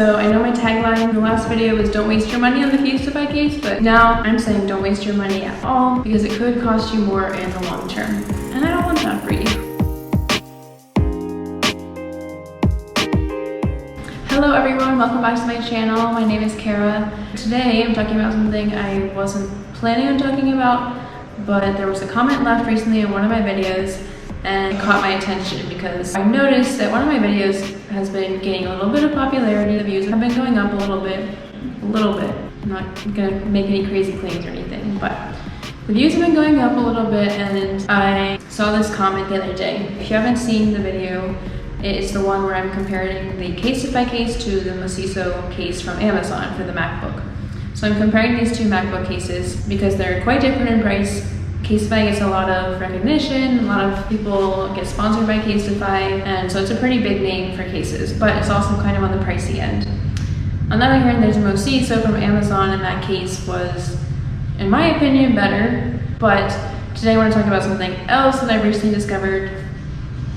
So I know my tagline in the last video was don't waste your money on the Casetify case, but now I'm saying don't waste your money at all because it could cost you more in the long term. And I don't want that for you. Hello everyone, welcome back to my channel. My name is Kara. Today I'm talking about something I wasn't planning on talking about, but there was a comment left recently in one of my videos and it caught my attention because I noticed that one of my videos has been gaining a little bit of popularity. The views have been going up a little bit. I'm not gonna make any crazy claims or anything, but the views have been going up a little bit, and I saw this comment the other day. If you haven't seen the video, it's the one where I'm comparing the Casetify case to the Mosiso case from Amazon for the MacBook. So I'm comparing these two MacBook cases because they're quite different in price. Casetify gets a lot of recognition, a lot of people get sponsored by Casetify, and so it's a pretty big name for cases, but it's also kind of on the pricey end. On the other hand, there's Mosiso from Amazon, and that case was, in my opinion, better. But today I want to talk about something else that I recently discovered,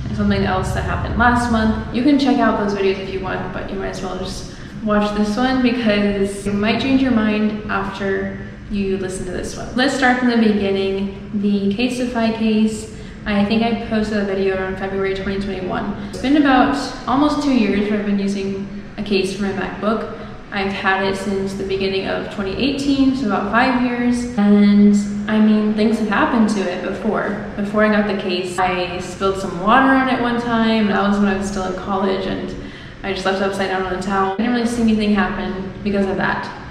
and something else that happened last month. You can check out those videos if you want, but you might as well just watch this one because it might change your mind after you listen to this one. Let's start from the beginning. The Casetify case, I think I posted a video around February 2021. It's been about almost 2 years where I've been using a case for my MacBook. I've had it since the beginning of 2018, so about 5 years. And I mean, things have happened to it before. Before I got the case, I spilled some water on it one time. That was when I was still in college, and I just left it upside down on a towel. I didn't really see anything happen because of that.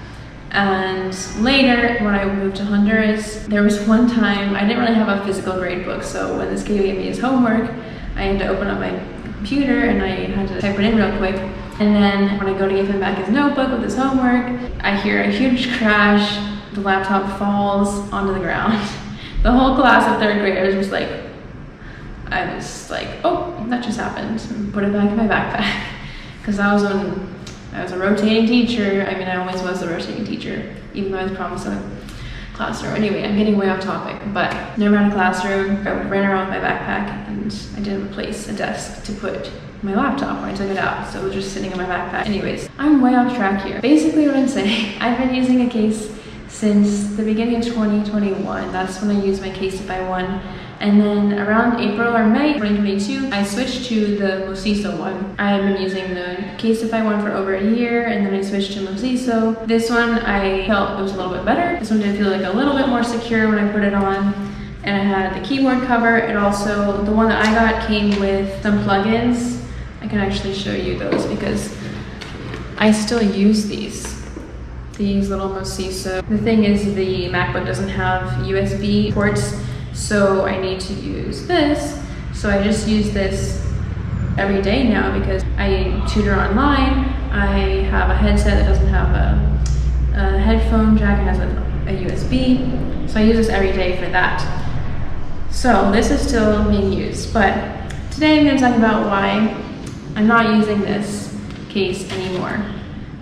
And later, when I moved to Honduras, there was one time, I didn't really have a physical grade book, so when this kid gave me his homework, I had to open up my computer and I had to type it in real quick. And then when I go to give him back his notebook with his homework, I hear a huge crash, the laptop falls onto the ground. The whole class of 3rd graders was like, I was like, oh, that just happened. Put it back in my backpack. Because I was a rotating teacher. I mean, I always was a rotating teacher, even though I was promised a classroom. Anyway, I'm getting way off topic, but never had a classroom. I ran around with my backpack and I didn't place a desk to put my laptop when I took it out, so it was just sitting in my backpack. Anyways, I'm way off track here. Basically what I'm saying, I've been using a case since the beginning of 2021. That's when I used my Casetify one. And then around April or May 2022, I switched to the Mosiso one. I had been using the Casetify one for over a year, and then I switched to Mosiso. This one, I felt it was a little bit better. This one did feel like a little bit more secure when I put it on. And I had the keyboard cover. It also, the one that I got came with some plugins. I can actually show you those because I still use these little Mosiso. The thing is, the MacBook doesn't have USB ports, so I need to use this. So I just use this every day now because I tutor online. I have a headset that doesn't have a headphone jack, it has a USB. So I use this every day for that. So this is still being used, but today I'm going to talk about why I'm not using this case anymore.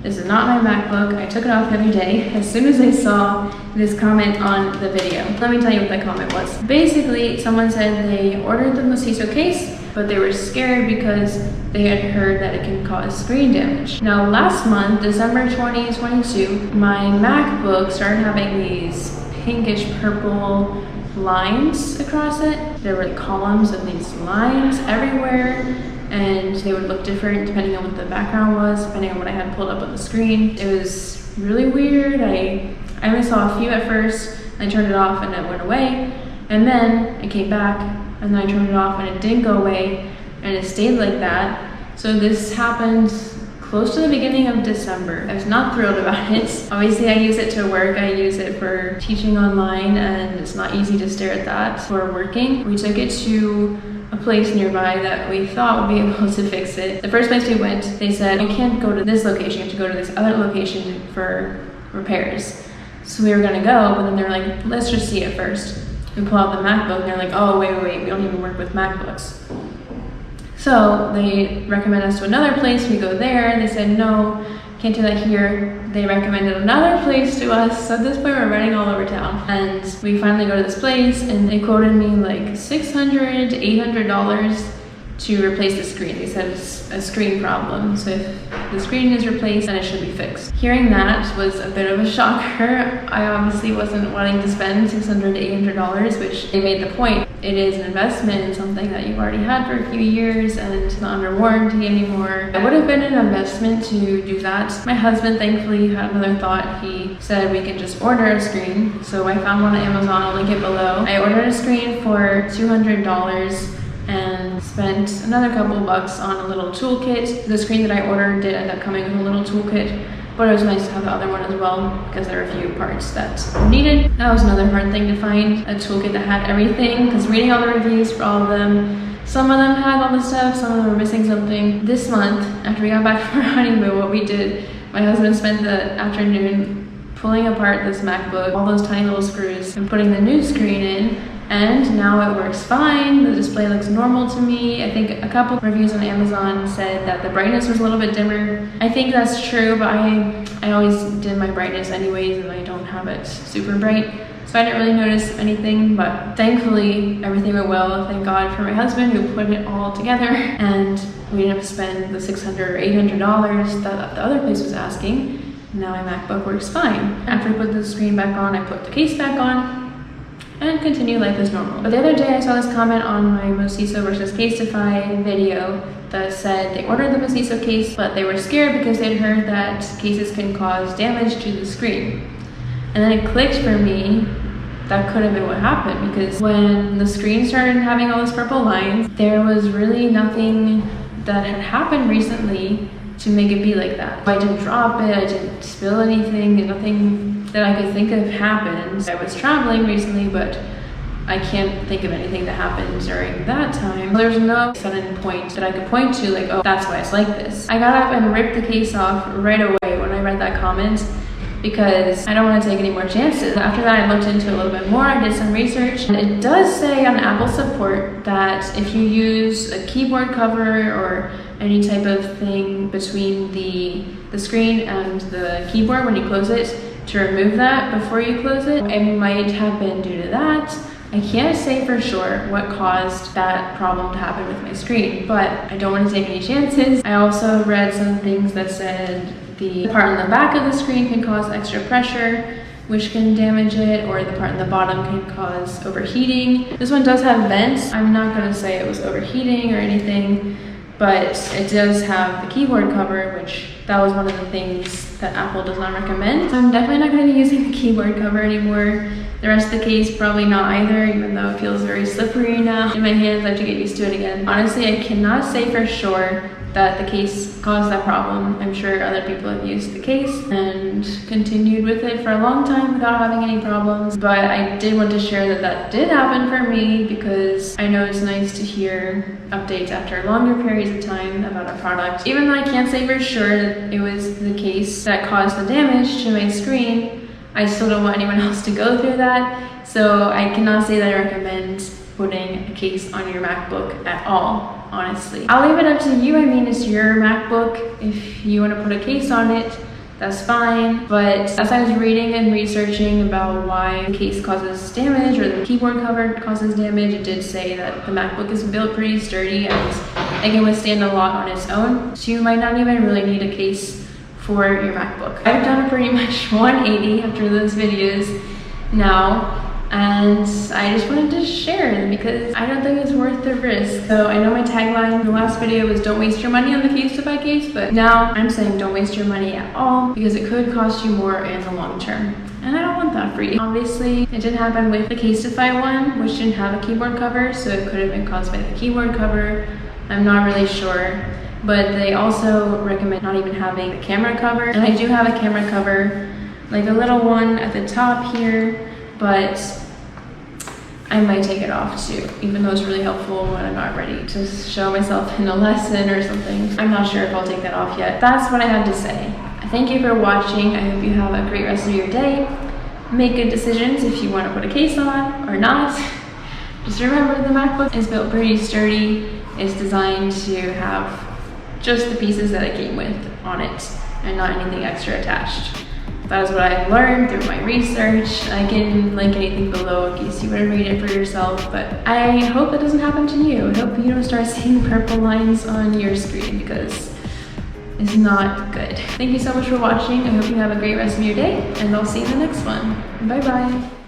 This is not my MacBook. I took it off the other day as soon as I saw this comment on the video. Let me tell you what that comment was. Basically, someone said they ordered the Mosiso case, but they were scared because they had heard that it can cause screen damage. Now, last month, December 2022, my MacBook started having these pinkish purple lines across it. There were columns of these lines everywhere, and they would look different depending on what the background was, depending on what I had pulled up on the screen. It was really weird. I only saw a few at first, I turned it off and it went away, and then it came back, and then I turned it off and it didn't go away, and it stayed like that. So this happened close to the beginning of December. I was not thrilled about it. Obviously I use it to work, I use it for teaching online, and it's not easy to stare at that for working. We took it to a place nearby that we thought would be able to fix it. The first place we went, they said, you can't go to this location, you have to go to this other location for repairs. So we were gonna go, but then they were like, let's just see it first. We pull out the MacBook and they're like, oh, wait, we don't even work with MacBooks. So they recommend us to another place, we go there, they said, no, can't do that here. They recommended another place to us, so at this point we're running all over town. And we finally go to this place and they quoted me like $600 to $800 to replace the screen. They said it's a screen problem, so if the screen is replaced, then it should be fixed. Hearing that was a bit of a shocker. I obviously wasn't wanting to spend $600 to $800, which they made the point. It is an investment in something that you've already had for a few years and it's not under warranty anymore. It would have been an investment to do that. My husband thankfully had another thought. He said we could just order a screen. So I found one on Amazon, I'll link it below. I ordered a screen for $200 and spent another couple bucks on a little toolkit. The screen that I ordered did end up coming with a little toolkit, but it was nice to have the other one as well because there were a few parts that were needed. That was another hard thing to find, a toolkit that had everything, because reading all the reviews for all of them, some of them had all the stuff, some of them were missing something. This month, after we got back from our honeymoon, what we did, my husband spent the afternoon pulling apart this MacBook, all those tiny little screws, and putting the new screen in. And now it works fine. The display looks normal to me. I think a couple reviews on Amazon said that the brightness was a little bit dimmer. I think that's true, but I always dim my brightness anyways, and I don't have it super bright. So I didn't really notice anything, but thankfully everything went well. Thank God for my husband who put it all together, and we didn't have to spend the $600 or $800 that the other place was asking. Now my MacBook works fine. After I put the screen back on, I put the case back on, and continue life as normal. But the other day I saw this comment on my Mosiso versus Casetify video that said they ordered the Mosiso case, but they were scared because they'd heard that cases can cause damage to the screen. And then it clicked for me, that could have been what happened, because when the screen started having all those purple lines, there was really nothing that had happened recently to make it be like that. I didn't drop it, I didn't spill anything, nothing that I could think of happened. I was traveling recently, but I can't think of anything that happened during that time. There's no sudden point that I could point to, like, oh, that's why it's like this. I got up and ripped the case off right away when I read that comment, because I don't want to take any more chances. After that, I looked into it a little bit more, I did some research, and it does say on Apple support that if you use a keyboard cover or any type of thing between the screen and the keyboard when you close it, to remove that before you close it. It might have been due to that. I can't say for sure what caused that problem to happen with my screen, but I don't want to take any chances. I also read some things that said the part on the back of the screen can cause extra pressure, which can damage it, or the part in the bottom can cause overheating. This one does have vents. I'm not going to say it was overheating or anything, but it does have the keyboard cover, which that was one of the things that Apple does not recommend. So I'm definitely not going to be using the keyboard cover anymore. The rest of the case, probably not either, even though it feels very slippery now in my hands. I have to get used to it again. Honestly, I cannot say for sure that the case caused that problem. I'm sure other people have used the case and continued with it for a long time without having any problems. But I did want to share that that did happen for me, because I know it's nice to hear updates after longer periods of time about a product. Even though I can't say for sure that it was the case that caused the damage to my screen, I still don't want anyone else to go through that. So I cannot say that I recommend putting a case on your MacBook at all, honestly. I'll leave it up to you. I mean, it's your MacBook. If you want to put a case on it, that's fine. But as I was reading and researching about why the case causes damage or the keyboard cover causes damage, it did say that the MacBook is built pretty sturdy and it can withstand a lot on its own. So you might not even really need a case for your MacBook. I've done a pretty much 180 after those videos now, and I just wanted to share them because I don't think it's worth the risk. So I know my tagline in the last video was don't waste your money on the Casetify case, but now I'm saying don't waste your money at all, because it could cost you more in the long term. And I don't want that for you. Obviously, it didn't happen with the Casetify one, which didn't have a keyboard cover, so it could have been caused by the keyboard cover. I'm not really sure. But they also recommend not even having a camera cover. And I do have a camera cover, like a little one at the top here, but I might take it off too, even though it's really helpful when I'm not ready to show myself in a lesson or something. I'm not sure if I'll take that off yet. That's what I had to say. Thank you for watching. I hope you have a great rest of your day. Make good decisions if you want to put a case on or not. Just remember, the MacBook is built pretty sturdy. It's designed to have just the pieces that it came with on it and not anything extra attached. That is what I've learned through my research. I can link anything below in case you want to read it for yourself, but I hope that doesn't happen to you. I hope you don't start seeing purple lines on your screen because it's not good. Thank you so much for watching. I hope you have a great rest of your day, and I'll see you in the next one. Bye bye.